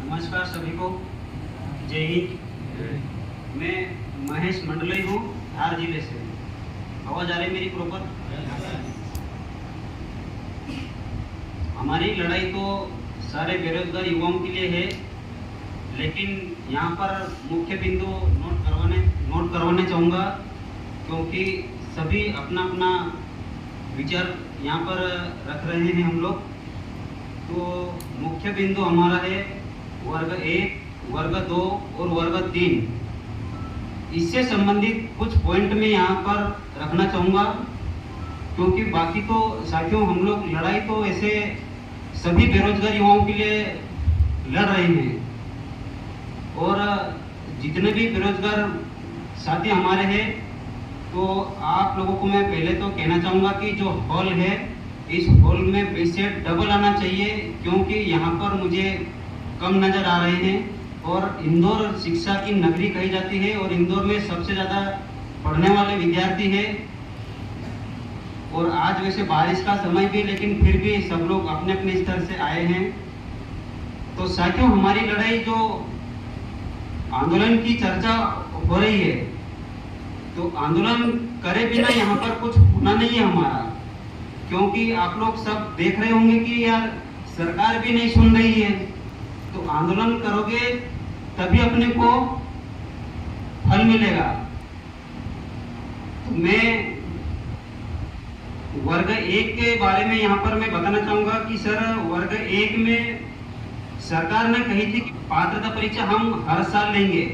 नमस्कार सभी को, जय हिंद। मैं महेश मंडलई हूँ, धार जिले से। आवाज आ रही मेरी प्रॉपर? हमारी लड़ाई तो सारे बेरोजगार युवाओं के लिए है, लेकिन यहाँ पर मुख्य बिंदु नोट करवाने चाहूँगा, क्योंकि सभी अपना अपना विचार यहाँ पर रख रहे हैं हम लोग। तो मुख्य बिंदु हमारा है वर्ग 1, वर्ग 2 और वर्ग 3। इससे संबंधित कुछ पॉइंट में यहाँ पर रखना चाहूँगा, क्योंकि बाकी तो साथियों हम लोग लड़ाई तो ऐसे सभी बेरोजगार युवाओं के लिए लड़ रहे हैं, और जितने भी बेरोजगार साथी हमारे हैं, तो आप लोगों को मैं पहले तो कहना चाहूँगा कि जो हॉल है, इस हॉल में पैसे डबल आना चाहिए, क्योंकि यहाँ पर मुझे कम नज़र आ रहे हैं। और इंदौर शिक्षा की नगरी कही जाती है, और इंदौर में सबसे ज़्यादा पढ़ने वाले विद्यार्थी है। और आज वैसे बारिश का समय भी, लेकिन फिर भी सब लोग अपने अपने स्तर से आए हैं। तो साथियों, हमारी लड़ाई जो आंदोलन की चर्चा हो रही है, तो आंदोलन करे बिना यहाँ पर कुछ होना नहीं है हमारा, क्योंकि आप लोग सब देख रहे होंगे कि यार सरकार भी नहीं सुन रही है। तो आंदोलन करोगे तभी अपने को फल मिलेगा। तो मैं वर्ग 1 के बारे में यहाँ पर मैं बताना चाहूँगा कि सर, वर्ग 1 में सरकार ने कही थी कि पात्रता परीक्षा हम हर साल लेंगे।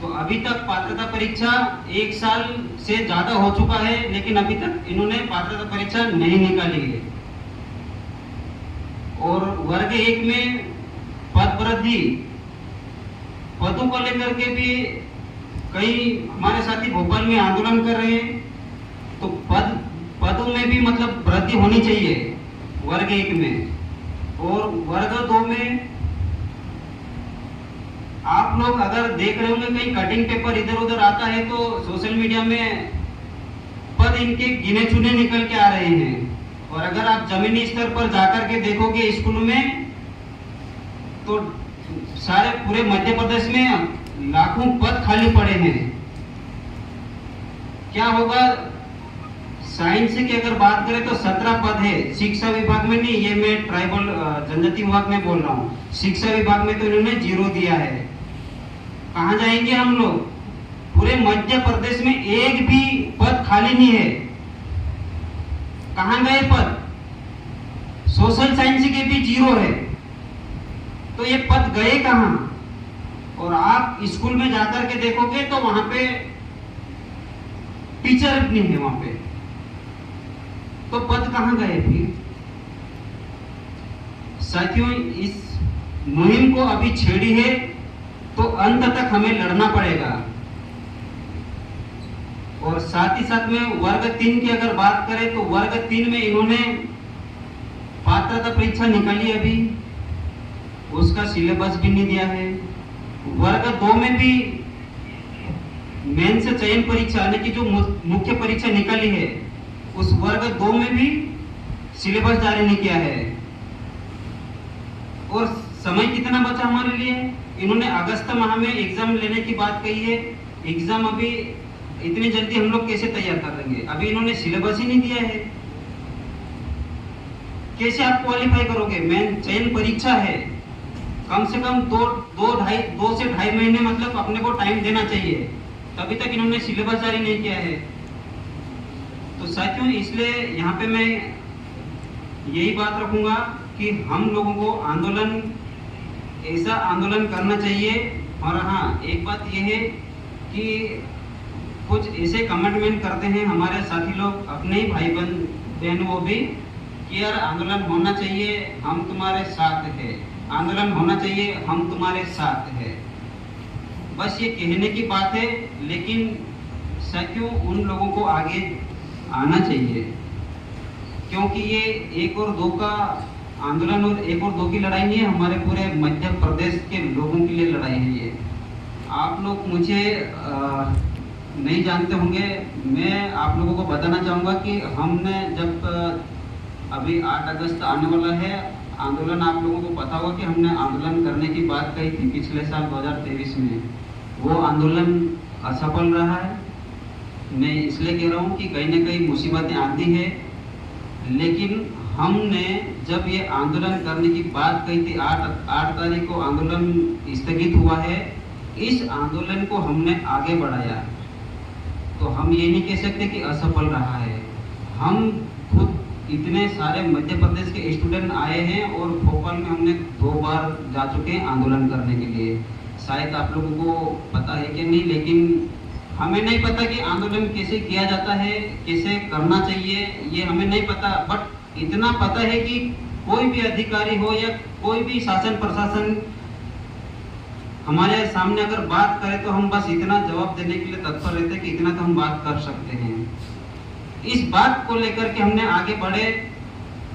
तो अभी तक पात्रता परीक्षा 1 साल से ज्यादा हो चुका है, लेकिन अभी तक इन्होंने पात्रता परीक्षा नहीं निकाली है। और वर्ग 1 में पद वृद्धि, पदों को लेकर के भी कई हमारे साथी भोपाल में आंदोलन कर रहे हैं। तो पदों में भी मतलब वृद्धि होनी चाहिए वर्ग 1 में। और वर्ग 2 में आप लोग अगर देख रहे होंगे कहीं कटिंग पेपर इधर उधर आता है, तो सोशल मीडिया में पद इनके गिने चुने निकल के आ रहे हैं। और अगर आप जमीनी स्तर पर जाकर के देखोगे स्कूल में, तो सारे पूरे मध्य प्रदेश में लाखों पद खाली पड़े हैं। क्या होगा? साइंस की अगर बात करें तो 17 पद है शिक्षा विभाग में। नहीं, ये मैं ट्राइबल जनजाति विभाग में बोल रहा हूँ। शिक्षा विभाग में तो इन्होंने 0 दिया है। कहाँ जाएंगे हम लोग? पूरे मध्य प्रदेश में एक भी पद खाली नहीं है। कहाँ गए पद? सोशल साइंस के भी 0 है, तो ये पद गए कहाँ? और आप स्कूल में जाकर के देखोगे तो वहां पे टीचर नहीं है वहां पे, तो पद कहाँ गए फिर? साथियों, इस मुहिम को अभी छेड़ी है तो अंत तक हमें लड़ना पड़ेगा। और साथ ही साथ में वर्ग 3 की अगर बात करें, तो वर्ग 3 में इन्होंने पात्रता परीक्षा निकाली, अभी उसका सिलेबस भी नहीं दिया है। वर्ग 2 में भी मेन से चयन परीक्षा यानी कि जो मुख्य परीक्षा निकाली है, उस वर्ग 2 में भी सिलेबस जारी नहीं किया है। और समय कितना बचा हमारे लिए? इन्होंने अगस्त माह में एग्जाम लेने की बात कही है। एग्जाम अभी इतनी जल्दी हम लोग कैसे तैयार कर लेंगे? अभी इन्होंने सिलेबस ही नहीं दिया है, कैसे आप क्वालिफाई करोगे? मेन चयन परीक्षा है, कम से कम 2 से ढाई महीने मतलब अपने को टाइम देना चाहिए। तभी तक इन्होंने सिलेबस जारी नहीं किया है। तो साथियों, इसलिए यहाँ पे मैं यही बात रखूंगा कि हम लोगों को आंदोलन, ऐसा आंदोलन करना चाहिए। और हाँ, एक बात यह है कि कुछ ऐसे कमेंटमेंट करते हैं हमारे साथी लोग, अपने ही भाई बहन वो भी, कि यार आंदोलन होना चाहिए, हम तुम्हारे साथ हैं, आंदोलन होना चाहिए, हम तुम्हारे साथ हैं। बस ये कहने की बात है, लेकिन साथियों उन लोगों को आगे आना चाहिए, क्योंकि ये 1 और 2 का आंदोलन और 1 और 2 की लड़ाई नहीं है, हमारे पूरे मध्य प्रदेश के लोगों के लिए लड़ाई है ये। आप लोग मुझे नहीं जानते होंगे, मैं आप लोगों को बताना चाहूँगा कि हमने जब अभी 8 अगस्त आने वाला है, आंदोलन आप लोगों को पता होगा कि हमने आंदोलन करने की बात कही थी पिछले साल 2023 में। वो आंदोलन असफल रहा है। मैं इसलिए कह रहा हूँ कि कहीं ना कहीं मुसीबतें आती है, लेकिन हमने जब ये आंदोलन करने की बात कही थी 8 तारीख को आंदोलन स्थगित हुआ है। इस आंदोलन को हमने आगे बढ़ाया, तो हम ये नहीं कह सकते कि असफल रहा है। हम खुद इतने सारे मध्य प्रदेश के स्टूडेंट आए हैं और भोपाल में हमने 2 बार जा चुके हैं आंदोलन करने के लिए। शायद आप लोगों को पता है कि नहीं, लेकिन हमें नहीं पता कि आंदोलन कैसे किया जाता है, कैसे करना चाहिए, ये हमें नहीं पता। बट इतना पता है कि कोई भी अधिकारी हो या कोई भी शासन प्रशासन हमारे सामने अगर बात करे तो हम बस इतना जवाब देने के लिए तत्पर रहते हैं कि इतना तो हम बात कर सकते हैं। इस बात को लेकर के हमने आगे बढ़े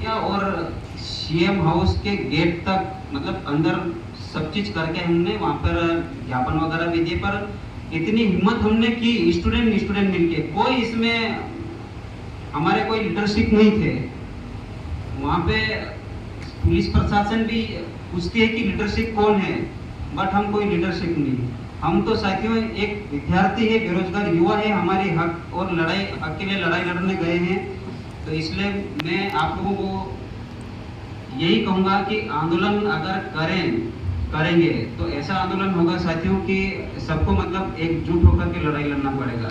या और सीएम हाउस के गेट तक, मतलब अंदर सब चीज करके हमने वहां पर ज्ञापन वगैरह भी दिए। पर इतनी हिम्मत हमने की स्टूडेंट मिलके, कोई इसमें हमारे कोई लीडरशिप नहीं थे। वहां पे पुलिस प्रशासन भी पूछती है कि लीडरशिप कौन है, बट हम कोई लीडरशिप नहीं। हम तो साथियों एक विद्यार्थी है, बेरोजगार युवा है, हमारी हक और हक के लिए लड़ाई लड़ने गए हैं। तो इसलिए मैं आप लोगों को यही कहूँगा कि आंदोलन अगर करेंगे तो ऐसा आंदोलन होगा साथियों कि सबको मतलब एकजुट होकर के लड़ाई लड़ना पड़ेगा।